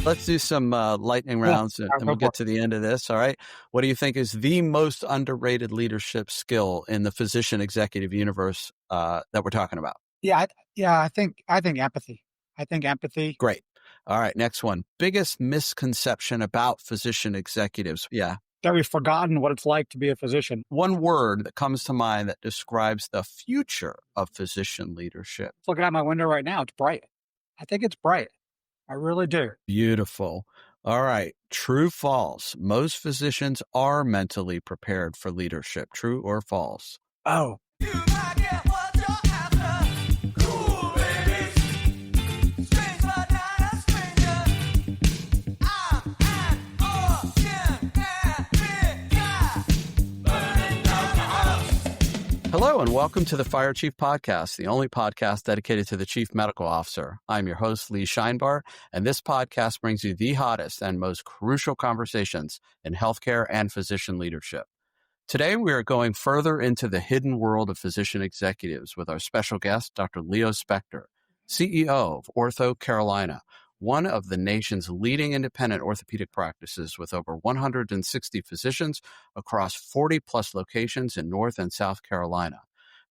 Let's do some lightning Yeah, rounds and we'll get to the end of this. All right. What do you think is the most underrated leadership skill in the physician executive universe that we're talking about? I think empathy. I think empathy. Great. All right. Next one. Biggest misconception about physician executives. Yeah. That we've forgotten what it's like to be a physician. One word that comes to mind that describes the future of physician leadership. Looking out my window right now, it's bright. I think it's bright. I really do. Beautiful. All right. True, false. Most physicians are mentally prepared for leadership. True or false? Oh, Hello and welcome to the Fire Chief Podcast, the only podcast dedicated to the Chief Medical Officer. I'm your host, Lee Scheinbart, and this podcast brings you the hottest and most crucial conversations in healthcare and physician leadership. Today, we are going further into the hidden world of physician executives with our special guest, Dr. Leo Spector, CEO of OrthoCarolina, one of the nation's leading independent orthopedic practices with over 160 physicians across 40-plus locations in North and South Carolina.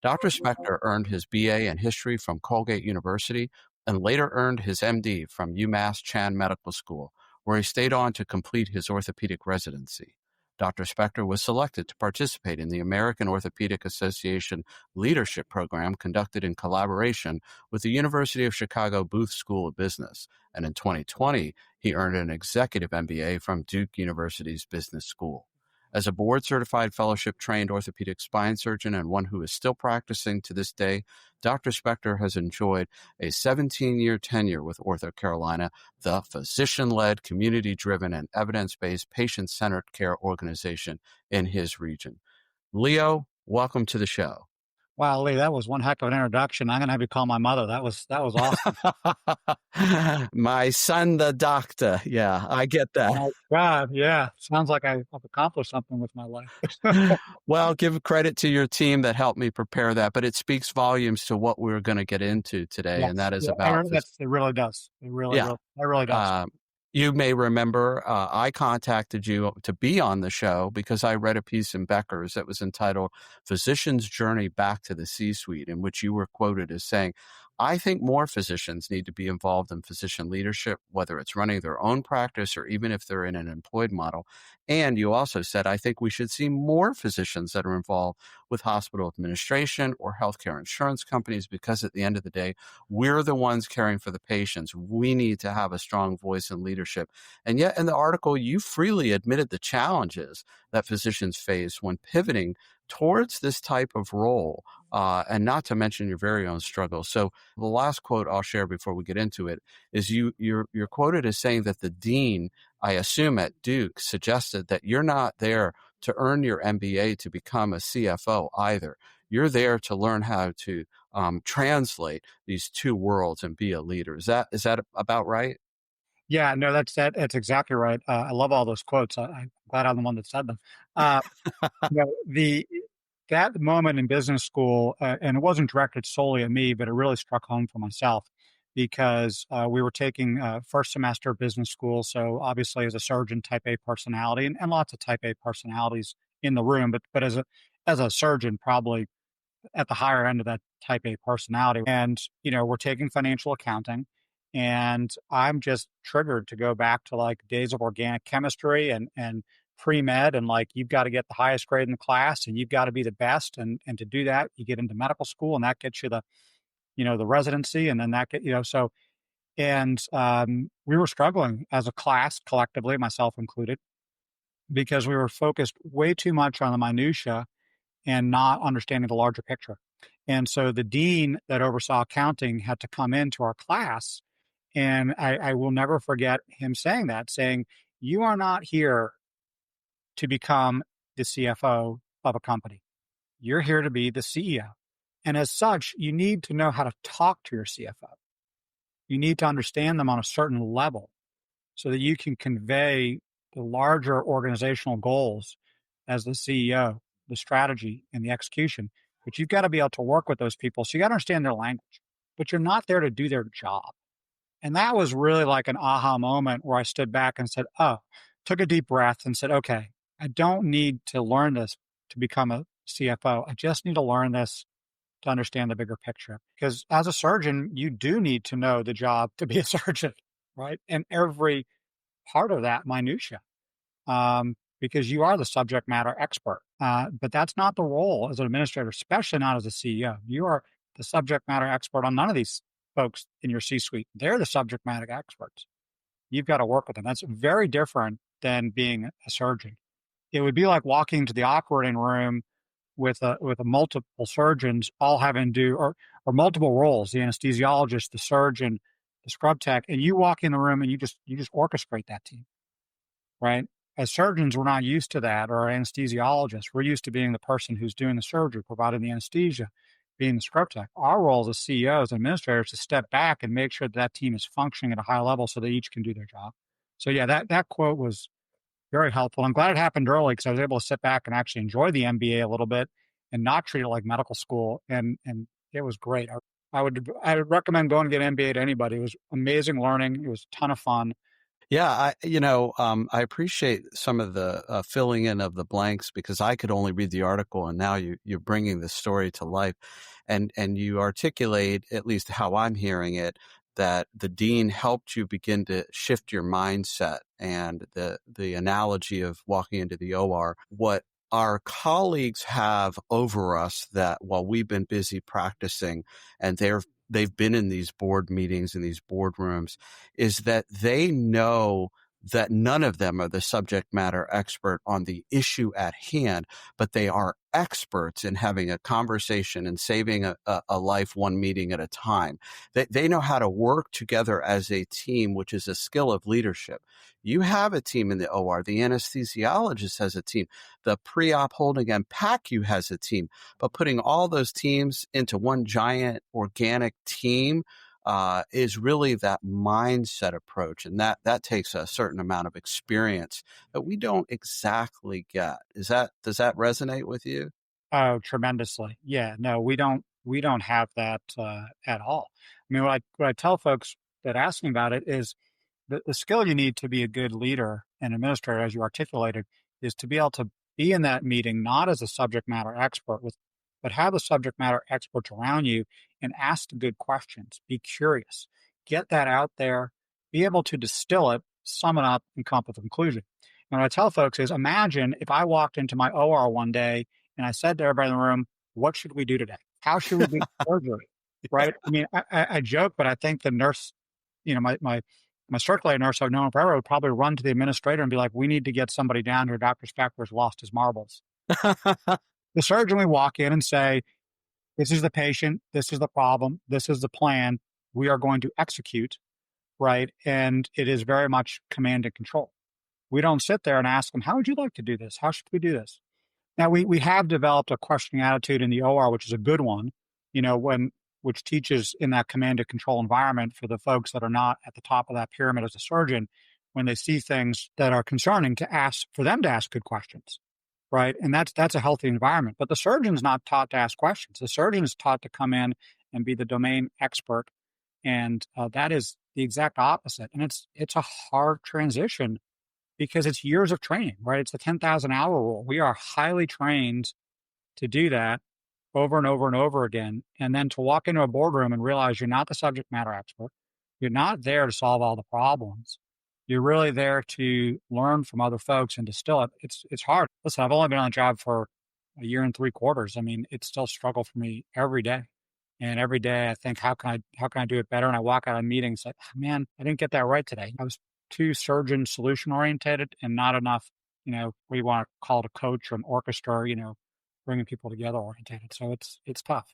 Dr. Spector earned his BA in history from Colgate University and later earned his MD from UMass Chan Medical School, where he stayed on to complete his orthopedic residency. Dr. Spector was selected to participate in the American Orthopedic Association Leadership Program conducted in collaboration with the University of Chicago Booth School of Business. And in 2020, he earned an executive MBA from Duke University's Business School. As a board-certified fellowship-trained orthopedic spine surgeon and one who is still practicing to this day, Dr. Spector has enjoyed a 17-year tenure with OrthoCarolina, the physician-led, community-driven, and evidence-based patient-centered care organization in his region. Leo, welcome to the show. wow, Lee, that was one heck of an introduction. I'm going to have you call my mother. That was awesome. My son, the doctor. Yeah, I get that. Oh, God, yeah. Sounds like I've accomplished something with my life. Well, give credit to your team that helped me prepare that, but it speaks volumes to what we're going to get into today, Yes. and that is Yeah, about it really does. It really does. You may remember I contacted you to be on the show because I read a piece in Becker's that was entitled Physician's Journey Back to the C-Suite, in which you were quoted as saying, I think more physicians need to be involved in physician leadership, whether it's running their own practice or even if they're in an employed model. And you also said, I think we should see more physicians that are involved with hospital administration or healthcare insurance companies, because at the end of the day, we're the ones caring for the patients. We need to have a strong voice in leadership. And yet in the article, you freely admitted the challenges that physicians face when pivoting towards this type of role, and not to mention your very own struggles. So the last quote I'll share before we get into it is you're quoted as saying that the dean, I assume at Duke, suggested that you're not there to earn your MBA to become a CFO either. You're there to learn how to translate these two worlds and be a leader. Is that about right? Yeah, no, that's exactly right. I love all those quotes. I'm glad I'm the one that said them. That moment in business school, and it wasn't directed solely at me, but it really struck home for myself because we were taking first semester of business school. So obviously, as a surgeon, type A personality, and lots of type A personalities in the room, but as a surgeon, probably at the higher end of that type A personality. And we're taking financial accounting. And I'm just triggered to go back to like days of organic chemistry and pre-med, and like, you've got to get the highest grade in the class and you've got to be the best. And to do that, you get into medical school, and that gets you the residency, and then that so, and we were struggling as a class collectively, myself included, because we were focused way too much on the minutia and not understanding the larger picture. And so the dean that oversaw accounting had to come into our class. And I will never forget him saying, you are not here to become the CFO of a company. You're here to be the CEO. And as such, you need to know how to talk to your CFO. You need to understand them on a certain level so that you can convey the larger organizational goals as the CEO, the strategy and the execution. But you've got to be able to work with those people. So you got to understand their language, but you're not there to do their job. And that was really like an aha moment where I stood back and said, oh, took a deep breath and said, okay, I don't need to learn this to become a CFO. I just need to learn this to understand the bigger picture. Because as a surgeon, you do need to know the job to be a surgeon, right? And every part of that minutia, because you are the subject matter expert. But that's not the role as an administrator, especially not as a CEO. You are the subject matter expert on none of these folks in your C-suite. They're the subject matter experts. You've got to work with them. That's very different than being a surgeon. It would be like walking to the operating room with a multiple surgeons all having to do or multiple roles, the anesthesiologist, the surgeon, the scrub tech, and you walk in the room and you just orchestrate that team, right? As surgeons, we're not used to that, or anesthesiologists. We're used to being the person who's doing the surgery, providing the anesthesia, being the scrub tech. Our role as CEOs and administrators is to step back and make sure that that team is functioning at a high level so they each can do their job. So yeah, that quote was very helpful. I'm glad it happened early because I was able to sit back and actually enjoy the MBA a little bit and not treat it like medical school. And it was great. I would recommend going to get an MBA to anybody. It was amazing learning. It was a ton of fun. Yeah, I appreciate some of the filling in of the blanks because I could only read the article, and now you're bringing the story to life, and you articulate, at least how I'm hearing it, that the dean helped you begin to shift your mindset, and the analogy of walking into the OR, what our colleagues have over us that while we've been busy practicing, and they've been in these board meetings and these boardrooms, is that they know that none of them are the subject matter expert on the issue at hand, but they are experts in having a conversation and saving a life one meeting at a time. They know how to work together as a team, which is a skill of leadership. You have a team in the OR. The anesthesiologist has a team. The pre-op holding and PACU has a team. But putting all those teams into one giant organic team is really that mindset approach. And that takes a certain amount of experience that we don't exactly get. Does that resonate with you? Oh, tremendously. Yeah, no, we don't have that at all. I mean, what I tell folks that ask me about it is the skill you need to be a good leader and administrator, as you articulated, is to be able to be in that meeting not as a subject matter expert but have the subject matter experts around you and ask the good questions. Be curious, get that out there, be able to distill it, sum it up, and come up with a conclusion. And what I tell folks is, imagine if I walked into my OR one day and I said to everybody in the room, "What should we do today? How should we do surgery?" Right? I mean, I joke, but I think the nurse, my circulator nurse I've known forever would probably run to the administrator and be like, "We need to get somebody down here. Dr. Spector's lost his marbles." The surgeon would walk in and say, "This is the patient. This is the problem. This is the plan. We are going to execute," right? And it is very much command and control. We don't sit there and ask them, "How would you like to do this? How should we do this?" Now, we have developed a questioning attitude in the OR, which is a good one, which teaches in that command and control environment for the folks that are not at the top of that pyramid as a surgeon, when they see things that are concerning, for them to ask good questions, right? And that's a healthy environment. But the surgeon's not taught to ask questions. The surgeon is taught to come in and be the domain expert, and that is the exact opposite. And it's a hard transition because it's years of training, right? It's the 10,000-hour rule. We are highly trained to do that over and over and over again. And then to walk into a boardroom and realize you're not the subject matter expert. You're not there to solve all the problems. You're really there to learn from other folks and distill it. It's hard. Listen, I've only been on the job for a year and 3/4. I mean, it's still a struggle for me every day. And every day I think, how can I do it better? And I walk out of meetings like, man, I didn't get that right today. I was too surgeon solution oriented and not enough, we want to call it a coach or an orchestra, bringing people together orientated. So it's tough.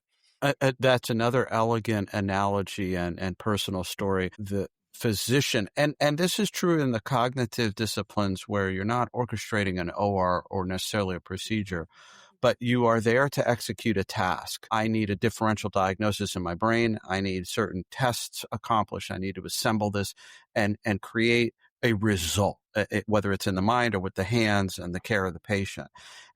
That's another elegant analogy and personal story. The physician, and this is true in the cognitive disciplines where you're not orchestrating an OR or necessarily a procedure, but you are there to execute a task. I need a differential diagnosis in my brain. I need certain tests accomplished. I need to assemble this and create a result, whether it's in the mind or with the hands and the care of the patient.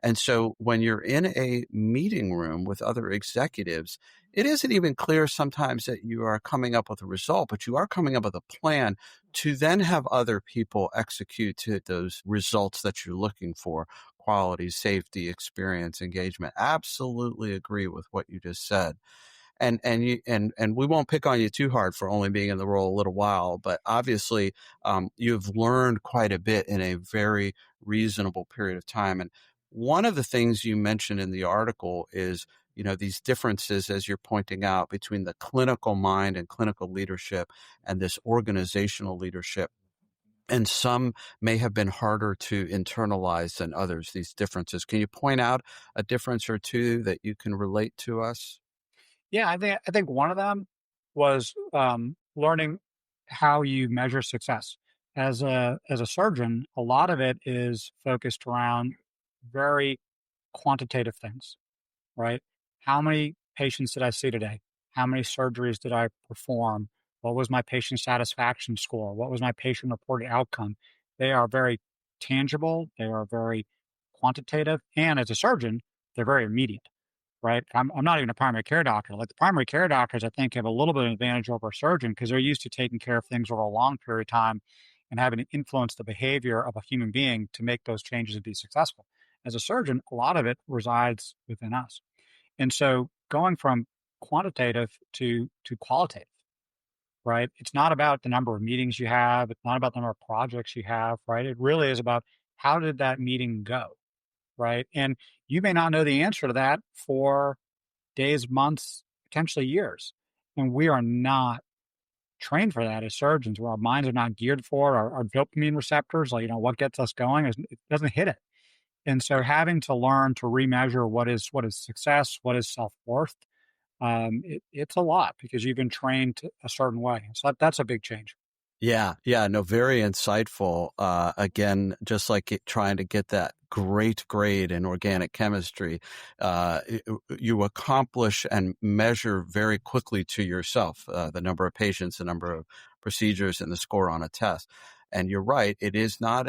And so when you're in a meeting room with other executives, it isn't even clear sometimes that you are coming up with a result, but you are coming up with a plan to then have other people execute to those results that you're looking for: quality, safety, experience, engagement. Absolutely agree with what you just said. And we won't pick on you too hard for only being in the role a little while, but obviously you've learned quite a bit in a very reasonable period of time. And one of the things you mentioned in the article is, these differences, as you're pointing out, between the clinical mind and clinical leadership and this organizational leadership. And some may have been harder to internalize than others, these differences. Can you point out a difference or two that you can relate to us? Yeah, I think one of them was learning how you measure success. As a surgeon, a lot of it is focused around very quantitative things, right? How many patients did I see today? How many surgeries did I perform? What was my patient satisfaction score? What was my patient reported outcome? They are very tangible. They are very quantitative. And as a surgeon, they're very immediate, right? I'm not even a primary care doctor. Like the primary care doctors, I think, have a little bit of advantage over a surgeon because they're used to taking care of things over a long period of time and having to influence the behavior of a human being to make those changes and be successful. As a surgeon, a lot of it resides within us. And so going from quantitative to qualitative, right? It's not about the number of meetings you have, it's not about the number of projects you have, right? It really is about how did that meeting go, right? And you may not know the answer to that for days, months, potentially years. And we are not trained for that as surgeons, where our minds are not geared for our dopamine receptors, like, what gets us going is it doesn't hit it. And so having to learn to remeasure what is success, what is self-worth, it's a lot because you've been trained a certain way. So that's a big change. Yeah, yeah, no, very insightful. Again, just like trying to get that great grade in organic chemistry, you accomplish and measure very quickly to yourself the number of patients, the number of procedures, and the score on a test. And you're right; it's not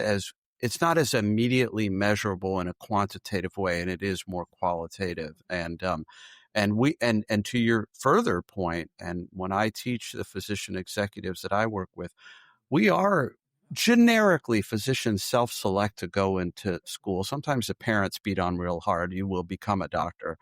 as immediately measurable in a quantitative way, and it is more qualitative. And to your further point, and when I teach the physician executives that I work with, we are generically physicians self-select to go into school. Sometimes the parents beat on real hard. You will become a doctor.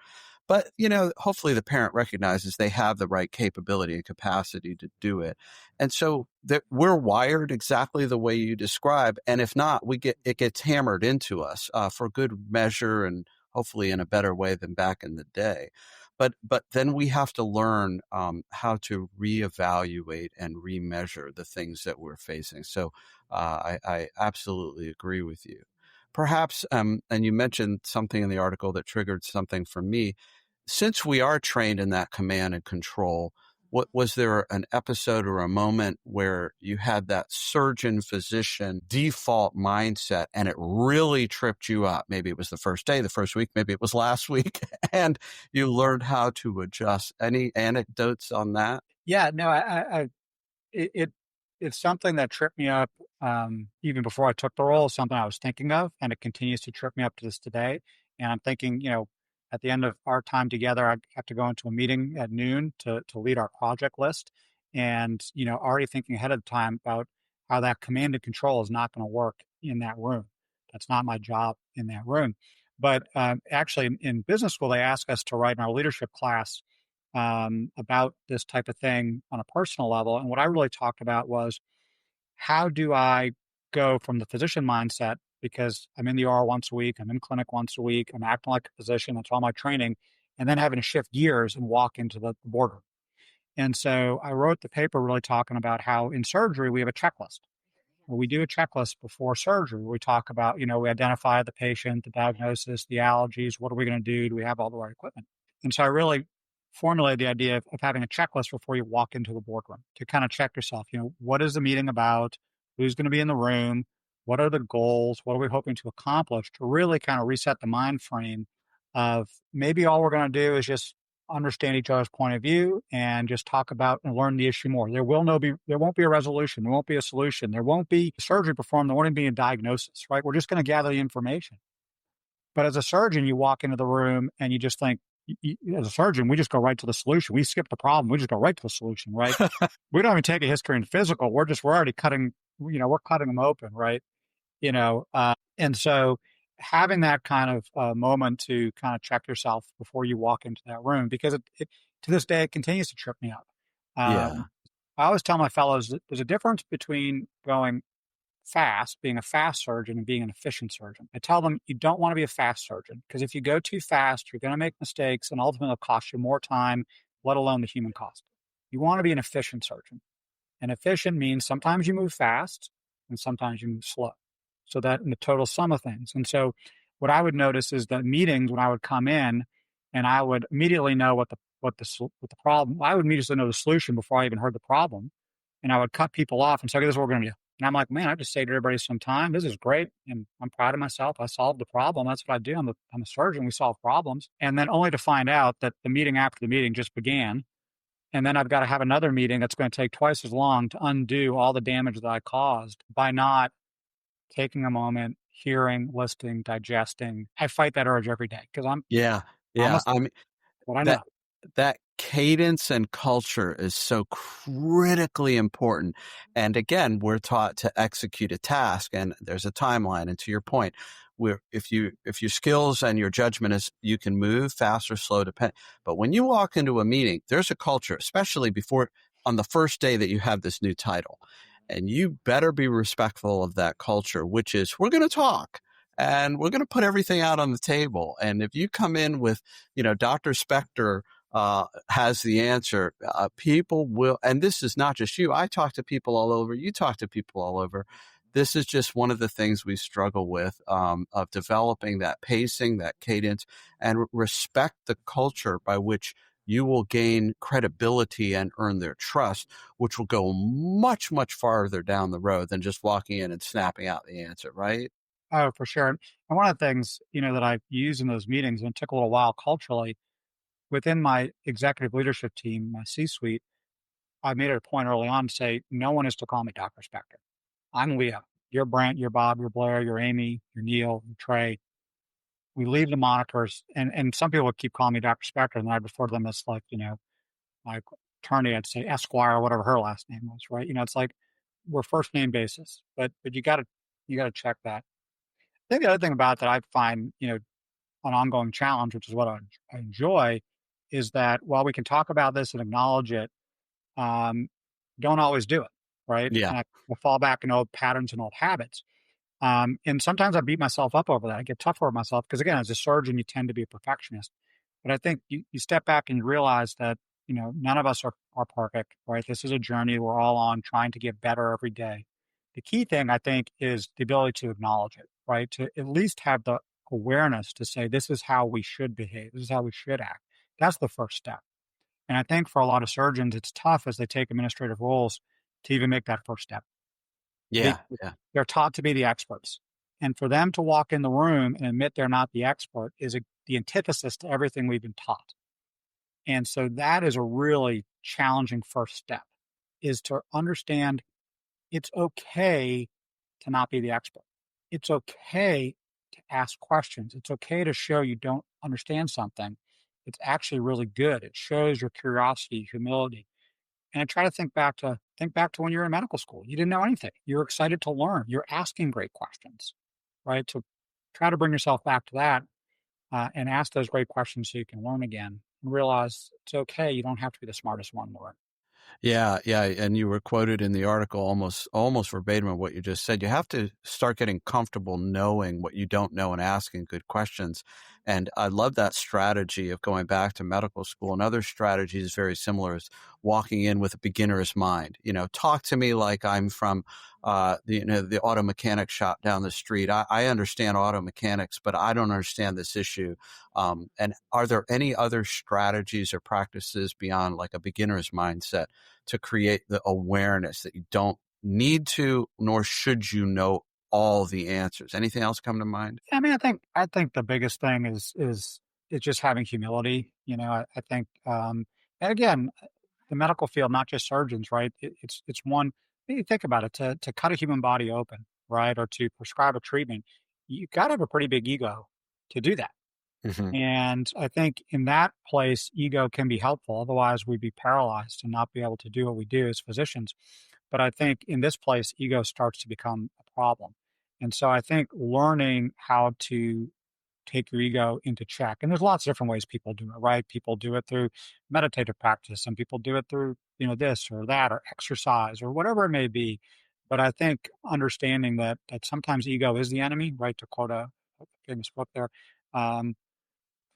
But, hopefully the parent recognizes they have the right capability and capacity to do it. And so that we're wired exactly the way you describe. And if not, it gets hammered into us for good measure and hopefully in a better way than back in the day. But then we have to learn how to reevaluate and remeasure the things that we're facing. So I absolutely agree with you. Perhaps, and you mentioned something in the article that triggered something for me. Since we are trained in that command and control, what was there an episode or a moment where you had that surgeon physician default mindset and it really tripped you up? Maybe it was the first day, the first week, maybe it was last week, and you learned how to adjust. Any anecdotes on that? Yeah, no, it, it it's something that tripped me up even before I took the role. Something I was thinking of, and it continues to trip me up to this today. And I'm thinking, at the end of our time together, I have to go into a meeting at noon to lead our project list, and already thinking ahead of time about how that command and control is not going to work in that room. That's not my job in that room. But actually, in business school, they ask us to write in our leadership class about this type of thing on a personal level. And what I really talked about was how do I go from the physician mindset, because I'm in the OR once a week, I'm in clinic once a week, I'm acting like a physician, that's all my training, and then having to shift gears and walk into the boardroom. And so I wrote the paper really talking about how in surgery we have a checklist. We do a checklist before surgery. We talk about, we identify the patient, the diagnosis, the allergies. What are we going to do? Do we have all the right equipment? And so I really formulated the idea of having a checklist before you walk into the boardroom to kind of check yourself. What is the meeting about? Who's going to be in the room? What are the goals? What are we hoping to accomplish to really kind of reset the mind frame of maybe all we're going to do is just understand each other's point of view and just talk about and learn the issue more. There won't be a resolution. There won't be a solution. There won't be surgery performed. There won't even be a diagnosis, right? We're just going to gather the information. But as a surgeon, you walk into the room and you just think, as a surgeon, we just go right to the solution. We skip the problem. We just go right to the solution, right? We don't even take a history and physical. We're already cutting, we're cutting them open, right? And so having that kind of moment to kind of check yourself before you walk into that room, because to this day, it continues to trip me up. Yeah. I always tell my fellows that there's a difference between going fast, being a fast surgeon, and being an efficient surgeon. I tell them you don't want to be a fast surgeon because if you go too fast, you're going to make mistakes and ultimately it'll cost you more time, let alone the human cost. You want to be an efficient surgeon. And efficient means sometimes you move fast and sometimes you move slow. So that in the total sum of things. And so what I would notice is that meetings when I would come in and I would immediately know what the problem, I would immediately know the solution before I even heard the problem. And I would cut people off and say, okay, this is what we're going to do. And I'm like, man, I just saved everybody some time. This is great. And I'm proud of myself. I solved the problem. That's what I do. I'm a surgeon. We solve problems. And then only to find out that the meeting after the meeting just began. And then I've got to have another meeting that's going to take twice as long to undo all the damage that I caused by not taking a moment, hearing, listening, digesting. I fight that urge every day because Yeah. I'm a Yeah. I mean, what I know. that that cadence and culture is so critically important. And again, we're taught to execute a task and there's a timeline. And to your point, if your skills and your judgment is you can move fast or slow depend. But when you walk into a meeting, there's a culture, especially before on the first day that you have this new title. And you better be respectful of that culture, which is we're going to talk and we're going to put everything out on the table. And if you come in with, Dr. Spector has the answer. People will, and this is not just you. I talk to people all over. You talk to people all over. This is just one of the things we struggle with of developing that pacing, that cadence, and respect the culture by which you will gain credibility and earn their trust, which will go much, much farther down the road than just walking in and snapping out the answer, right? Oh, for sure. And one of the things, that I use in those meetings, and it took a little while culturally, within my executive leadership team, my C-suite, I made it a point early on to say, no one is to call me Dr. Spector. I'm Leo. You're Brent, you're Bob, you're Blair, you're Amy, you're Neil, you're Trey. We leave the monikers, and some people would keep calling me Dr. Spector, and then I'd refer to them as like, my attorney, I'd say Esquire, or whatever her last name was, right? It's like we're first name basis, but you gotta check that. I think the other thing about that I find, an ongoing challenge, which is what I enjoy, is that while we can talk about this and acknowledge it, um, don't always do it, right? Yeah. And I will fall back in old patterns and old habits. And sometimes I beat myself up over that. I get tougher on myself because, again, as a surgeon, you tend to be a perfectionist. But I think you step back and you realize that, none of us are perfect, right? This is a journey we're all on trying to get better every day. The key thing, I think, is the ability to acknowledge it, right? To at least have the awareness to say, this is how we should behave. This is how we should act. That's the first step. And I think for a lot of surgeons, it's tough as they take administrative roles to even make that first step. Yeah. Because Yeah. they're taught to be the experts. And for them to walk in the room and admit they're not the expert is the antithesis to everything we've been taught. And so that is a really challenging first step, is to understand it's okay to not be the expert. It's okay to ask questions. It's okay to show you don't understand something. It's actually really good. It shows your curiosity, humility. And I try to think back to when you were in medical school. You didn't know anything. You were excited to learn. You're asking great questions, right? So try to bring yourself back to that and ask those great questions so you can learn again and realize it's okay. You don't have to be the smartest one in the room. Yeah, yeah, and you were quoted in the article almost verbatim of what you just said. You have to start getting comfortable knowing what you don't know and asking good questions. And I love that strategy of going back to medical school. Another strategy is very similar is walking in with a beginner's mind. Talk to me like I'm from the auto mechanic shop down the street. I understand auto mechanics, but I don't understand this issue. And are there any other strategies or practices beyond like a beginner's mindset to create the awareness that you don't need to, nor should you know all the answers? Anything else come to mind? I mean, I think the biggest thing is just having humility. I think, and again, the medical field, not just surgeons, right? It's one. You think about it to cut a human body open, right, or to prescribe a treatment. You got to have a pretty big ego to do that. Hmm. And I think in that place, ego can be helpful. Otherwise, we'd be paralyzed and not be able to do what we do as physicians. But I think in this place, ego starts to become a problem. And so I think learning how to take your ego into check, and there's lots of different ways people do it, right? People do it through meditative practice. Some people do it through, this or that or exercise or whatever it may be. But I think understanding that sometimes ego is the enemy, right? To quote a famous book there. Um,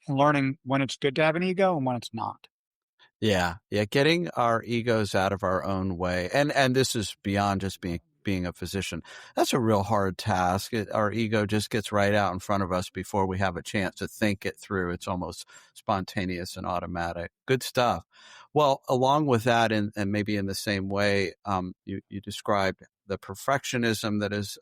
and learning when it's good to have an ego and when it's not. Yeah, yeah, getting our egos out of our own way, and this is beyond just being a physician. That's a real hard task. Our ego just gets right out in front of us before we have a chance to think it through. It's almost spontaneous and automatic. Good stuff. Well, along with that, and maybe in the same way, you described the perfectionism that is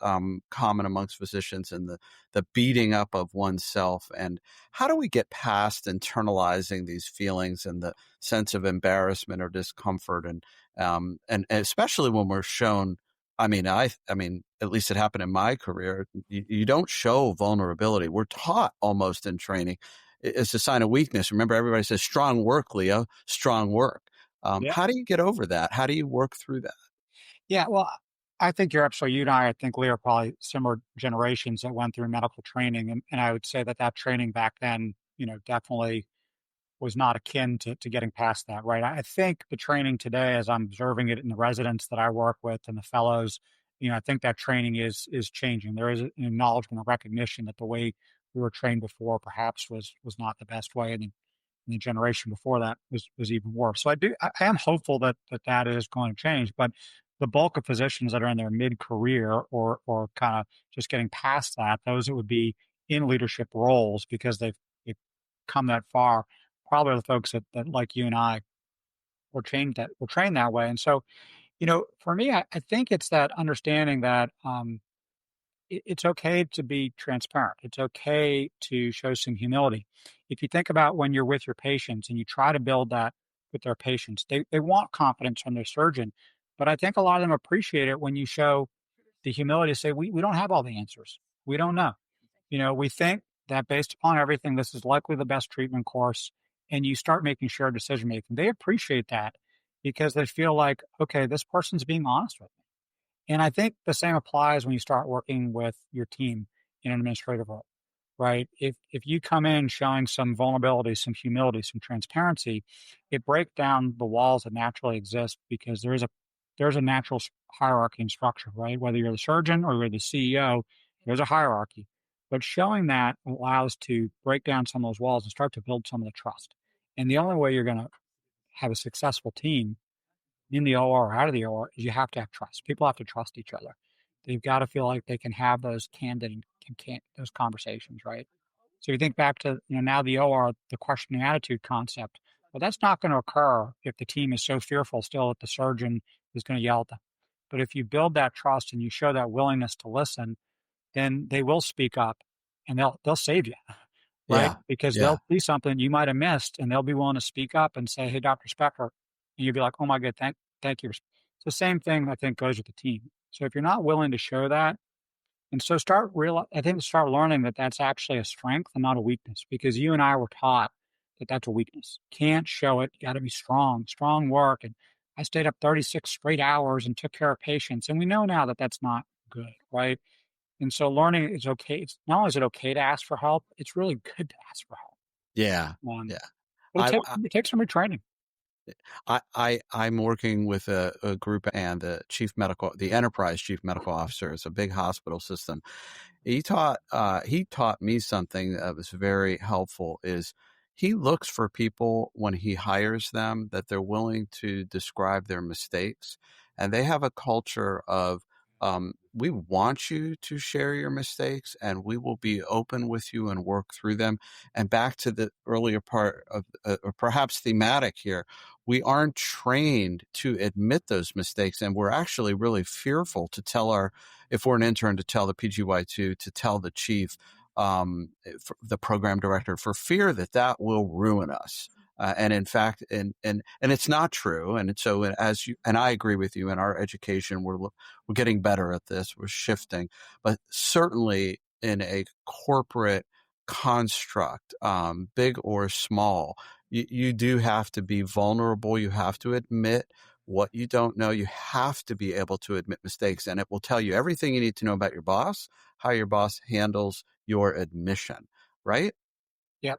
common amongst physicians and the beating up of oneself. And how do we get past internalizing these feelings and the sense of embarrassment or discomfort, and especially when we're shown. I mean, at least it happened in my career. You don't show vulnerability. We're taught almost in training. It's a sign of weakness. Remember, everybody says strong work, Leo, strong work. Yeah. How do you get over that? How do you work through that? Yeah. Well, I think you're absolutely, you and I think Lee are probably similar generations that went through medical training. And I would say that training back then, definitely was not akin to getting past that, right? I think the training today, as I'm observing it in the residents that I work with and the fellows, I think that training is changing. There is an acknowledgement and recognition that the way we were trained before perhaps was not the best way, and the generation before that was even worse. So I am hopeful that is going to change, but the bulk of physicians that are in their mid career or kind of just getting past that, those that would be in leadership roles because they've come that far, probably are the folks that like you and I were trained that way. And so, for me, I think it's that understanding that it's okay to be transparent. It's okay to show some humility. If you think about when you're with your patients and you try to build that with their patients, they want confidence from their surgeon. But I think a lot of them appreciate it when you show the humility to say, we don't have all the answers. We don't know. We think that based upon everything, this is likely the best treatment course. And you start making shared decision making. They appreciate that because they feel like, okay, this person's being honest with me. And I think the same applies when you start working with your team in an administrative role, right? If you come in showing some vulnerability, some humility, some transparency, it breaks down the walls that naturally exist because there's a natural hierarchy and structure, right? Whether you're the surgeon or you're the CEO, there's a hierarchy. But showing that allows to break down some of those walls and start to build some of the trust. And the only way you're going to have a successful team in the OR or out of the OR is you have to have trust. People have to trust each other. They've got to feel like they can have those candid and can those conversations, right? So you think back to now the OR, the questioning attitude concept. Well, that's not going to occur if the team is so fearful still that the surgeon is going to yell at them. But if you build that trust and you show that willingness to listen, then they will speak up and they'll save you, right? Yeah, Because yeah, they'll see something you might have missed and they'll be willing to speak up and say, "Hey, Dr. Spector," and you'll be like, "Oh my God, thank you." It's the same thing I think goes with the team. So if you're not willing to show that, and so start learning that that's actually a strength and not a weakness, because you and I were taught that that's a weakness. Can't show it. You got to be strong work. And I stayed up 36 straight hours and took care of patients, and we know now that that's not good, right? And so learning is okay. It's not only is it okay to ask for help, it's really good to ask for help. yeah, Um, yeah. but I, it takes some retraining. I'm working with a group, and the enterprise chief medical officer is a big hospital system. He taught me something that was very helpful. Is he looks for people when he hires them that they're willing to describe their mistakes, and they have a culture of we want you to share your mistakes, and we will be open with you and work through them. And back to the earlier part of, or perhaps thematic here, we aren't trained to admit those mistakes, and we're actually really fearful to tell if we're an intern, to tell the PGY2, to tell the chief, the program director, for fear that will ruin us. And in fact, and it's not true. And so as you, and I agree with you, in our education, we're getting better at this. We're shifting, but certainly in a corporate construct, big or small, you do have to be vulnerable. You have to admit what you don't know. You have to be able to admit mistakes, and it will tell you everything you need to know about your boss, how your boss handles your admission, right? Yep.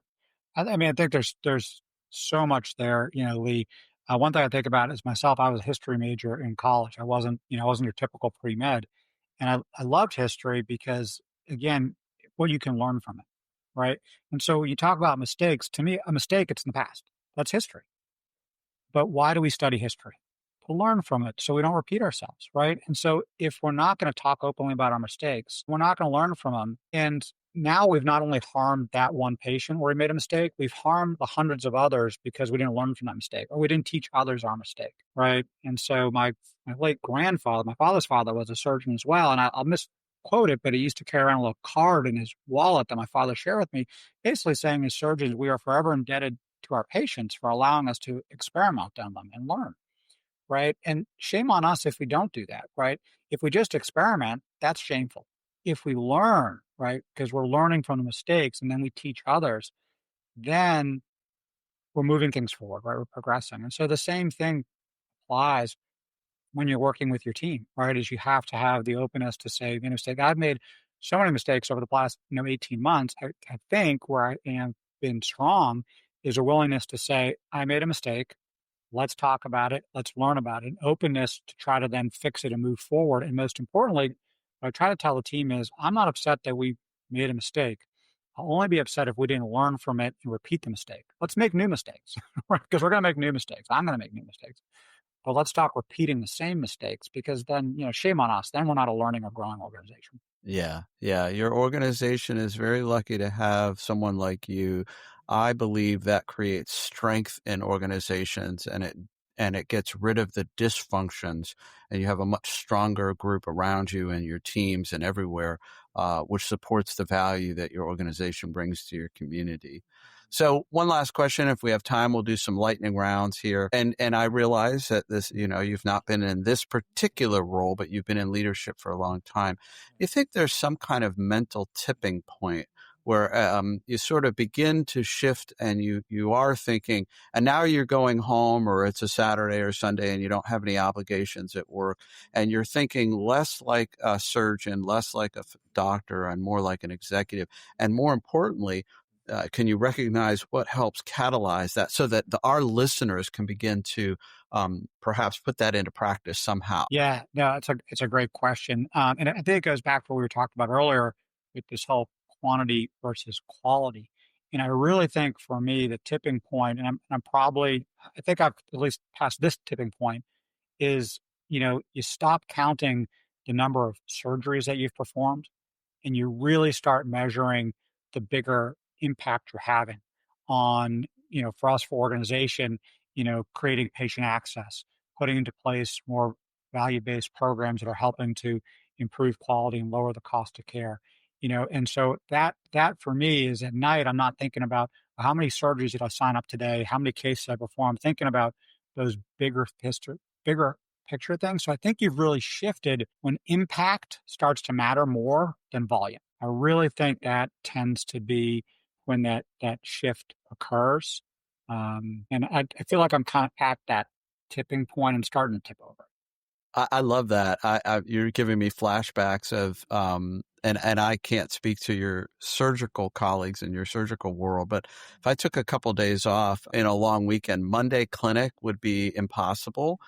I mean, I think there's so much there, Lee. One thing I think about is myself. I was a history major in college. I wasn't your typical pre med, and I loved history because again, what you can learn from it, right? And so when you talk about mistakes, to me, a mistake it's in the past. That's history. But why do we study history? To learn from it so we don't repeat ourselves, right? And so if we're not going to talk openly about our mistakes, we're not going to learn from them. And now we've not only harmed that one patient where we made a mistake, we've harmed the hundreds of others because we didn't learn from that mistake or we didn't teach others our mistake, right? And so my late grandfather, my father's father was a surgeon as well. And I'll misquote it, but he used to carry around a little card in his wallet that my father shared with me, basically saying as surgeons, we are forever indebted to our patients for allowing us to experiment on them and learn, right? And shame on us if we don't do that, right? If we just experiment, that's shameful. If we learn, right, because we're learning from the mistakes and then we teach others, then we're moving things forward, right? We're progressing. And so the same thing applies when you're working with your team, right? Is you have to have the openness to say, mistake. I've made so many mistakes over the past, 18 months. I think where I am been strong is a willingness to say, I made a mistake. Let's talk about it. Let's learn about it. Openness to try to then fix it and move forward. And most importantly, what I try to tell the team is I'm not upset that we made a mistake. I'll only be upset if we didn't learn from it and repeat the mistake. Let's make new mistakes because we're going to make new mistakes. I'm going to make new mistakes. But let's stop repeating the same mistakes because then, shame on us. Then we're not a learning or growing organization. Yeah, yeah. Your organization is very lucky to have someone like you. I believe that creates strength in organizations, and it gets rid of the dysfunctions, and you have a much stronger group around you and your teams and everywhere, which supports the value that your organization brings to your community. So one last question. If we have time, we'll do some lightning rounds here. And I realize that this, you've not been in this particular role, but you've been in leadership for a long time. You think there's some kind of mental tipping point where you sort of begin to shift and you are thinking, and now you're going home or it's a Saturday or Sunday and you don't have any obligations at work and you're thinking less like a surgeon, less like a doctor and more like an executive. And more importantly, can you recognize what helps catalyze that so that our listeners can begin to perhaps put that into practice somehow? Yeah, no, it's a great question. And I think it goes back to what we were talking about earlier with this whole quantity versus quality. And I really think for me, the tipping point, and I'm probably, I think I've at least passed this tipping point, is, you stop counting the number of surgeries that you've performed and you really start measuring the bigger impact you're having on, for us, for organization, creating patient access, putting into place more value-based programs that are helping to improve quality and lower the cost of care. And so that for me is at night, I'm not thinking about how many surgeries did I sign up today, how many cases I perform. I'm thinking about those bigger picture things. So I think you've really shifted when impact starts to matter more than volume. I really think that tends to be when that shift occurs. And I feel like I'm kind of at that tipping point and starting to tip over. I love that. You're giving me flashbacks of, and I can't speak to your surgical colleagues in your surgical world, but if I took a couple days off in a long weekend, Monday clinic would be impossible.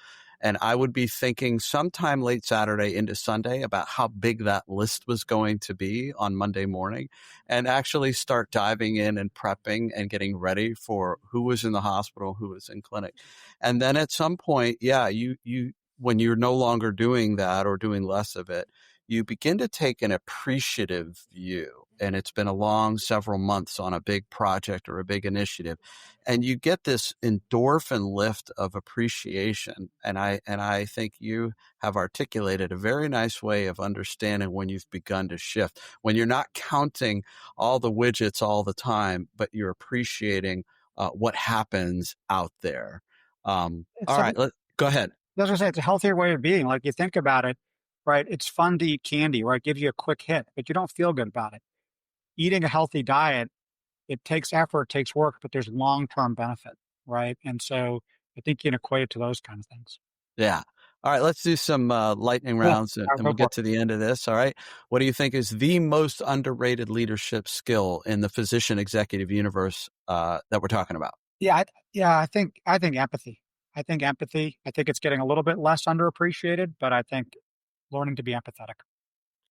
And I would be thinking sometime late Saturday into Sunday about how big that list was going to be on Monday morning and actually start diving in and prepping and getting ready for who was in the hospital, who was in clinic. And then at some point, yeah, when you're no longer doing that or doing less of it, you begin to take an appreciative view. And it's been a long several months on a big project or a big initiative. And you get this endorphin lift of appreciation. And I think you have articulated a very nice way of understanding when you've begun to shift, when you're not counting all the widgets all the time, but you're appreciating what happens out there. All right, go ahead. I was gonna say it's a healthier way of being. Like you think about it, right? It's fun to eat candy, right? It gives you a quick hit, but you don't feel good about it. eating a healthy diet, it takes effort, it takes work, but there's long-term benefit, right? And so I think you can equate it to those kind of things. Yeah. All right, let's do some lightning Yeah, rounds, and go we'll for get it. to the end of this. All right. What do you think is the most underrated leadership skill in the physician executive universe that we're talking about? Yeah, I think empathy. I think empathy. I think it's getting a little bit less underappreciated, but I think learning to be empathetic.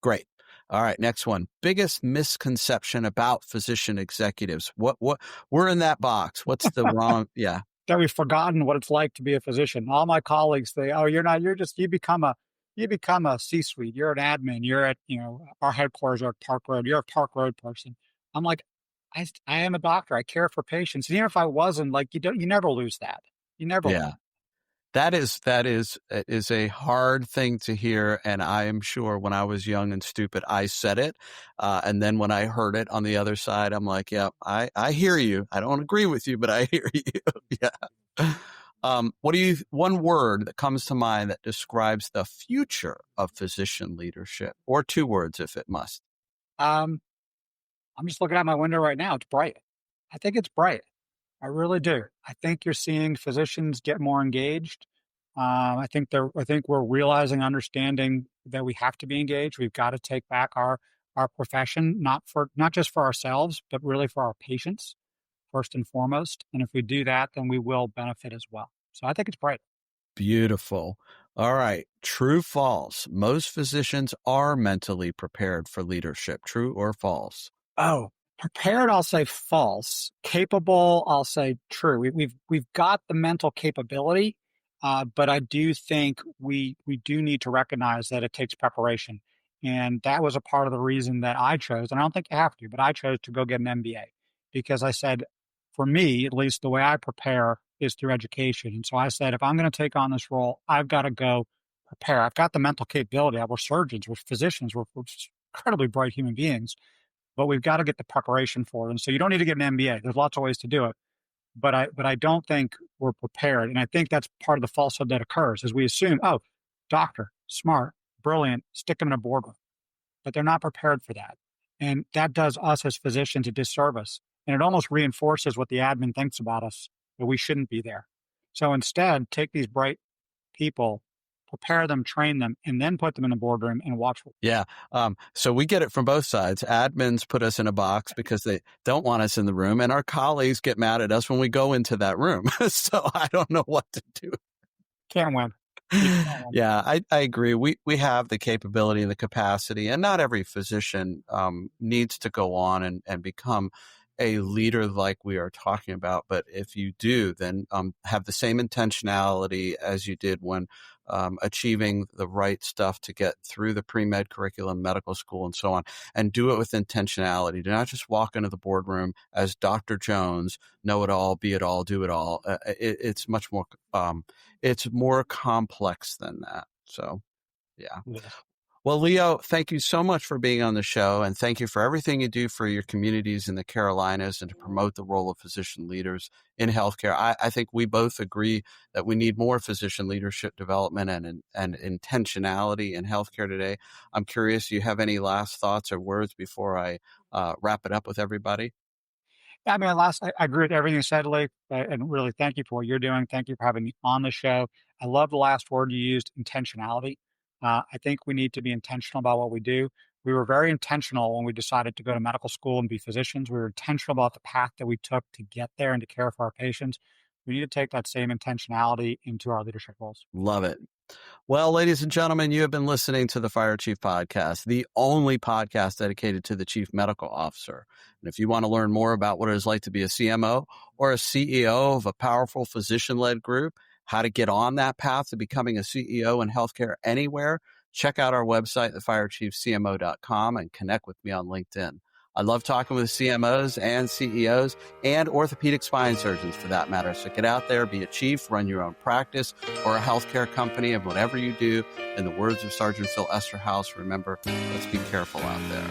Great. All right, next one. Biggest misconception about physician executives. What we're in that box. What's the wrong? Yeah. That we've forgotten what it's like to be a physician. All my colleagues say, "Oh, you're not. You're just you become a C-suite. You're an admin. You're at our headquarters are at Park Road. You're a Park Road person." I'm like, I am a doctor. I care for patients. And even if I wasn't, like you never lose that. You never lose. Yeah. That is a hard thing to hear, and I am sure when I was young and stupid, I said it, and then when I heard it on the other side, I'm like, "Yeah, I hear you. I don't agree with you, but I hear you." Yeah. One word that comes to mind that describes the future of physician leadership, or two words if it must. Um, I'm just looking out my window right now. It's bright. I think it's bright. I really do. I think you're seeing physicians get more engaged. I think we're realizing, understanding that we have to be engaged. We've got to take back our profession, not just for ourselves, but really for our patients first and foremost. And if we do that, then we will benefit as well. So I think it's bright. Beautiful. All right. True, false. Most physicians are mentally prepared for leadership. True or false? Oh, prepared, I'll say false. Capable, I'll say true. We've got the mental capability, but I do think we do need to recognize that it takes preparation, and that was a part of the reason that I chose. And I don't think you have to, but I chose to go get an MBA because I said, for me at least, the way I prepare is through education. And so I said, if I'm going to take on this role, I've got to go prepare. I've got the mental capability. We're surgeons, we're physicians, we're incredibly bright human beings, but we've got to get the preparation for it. And so you don't need to get an MBA. There's lots of ways to do it. But I don't think we're prepared. And I think that's part of the falsehood that occurs is we assume, oh, doctor, smart, brilliant, stick them in a boardroom. But they're not prepared for that. And that does us as physicians a disservice. And it almost reinforces what the admin thinks about us, that we shouldn't be there. So instead, take these bright people, prepare them, train them, and then put them in the boardroom and watch. Yeah. So we get it from both sides. Admins put us in a box because they don't want us in the room, and our colleagues get mad at us when we go into that room. So I don't know what to do. Can't win. You can't win. Yeah, I agree. We have the capability and the capacity, and not every physician needs to go on and become a leader like we are talking about. But if you do, then have the same intentionality as you did when achieving the right stuff to get through the pre-med curriculum, medical school, and so on, and do it with intentionality. Do not just walk into the boardroom as Dr. Jones, know it all, be it all, do it all. It's much more, it's more complex than that. So, yeah. Yes. Well, Leo, thank you so much for being on the show, and thank you for everything you do for your communities in the Carolinas and to promote the role of physician leaders in healthcare. I think we both agree that we need more physician leadership development and intentionality in healthcare today. I'm curious, do you have any last thoughts or words before I wrap it up with everybody? I mean, I agree with everything you said, Lee, and really thank you for what you're doing. Thank you for having me on the show. I love the last word you used, intentionality. I think we need to be intentional about what we do. We were very intentional when we decided to go to medical school and be physicians. We were intentional about the path that we took to get there and to care for our patients. We need to take that same intentionality into our leadership roles. Love it. Well, ladies and gentlemen, you have been listening to the Fire Chief Podcast, the only podcast dedicated to the Chief Medical Officer. And if you want to learn more about what it is like to be a CMO or a CEO of a powerful physician-led group, how to get on that path to becoming a CEO in healthcare anywhere, check out our website, thefirechiefcmo.com, and connect with me on LinkedIn. I love talking with CMOs and CEOs and orthopedic spine surgeons for that matter. So get out there, be a chief, run your own practice or a healthcare company, and whatever you do, in the words of Sergeant Phil Esterhaus, remember, let's be careful out there.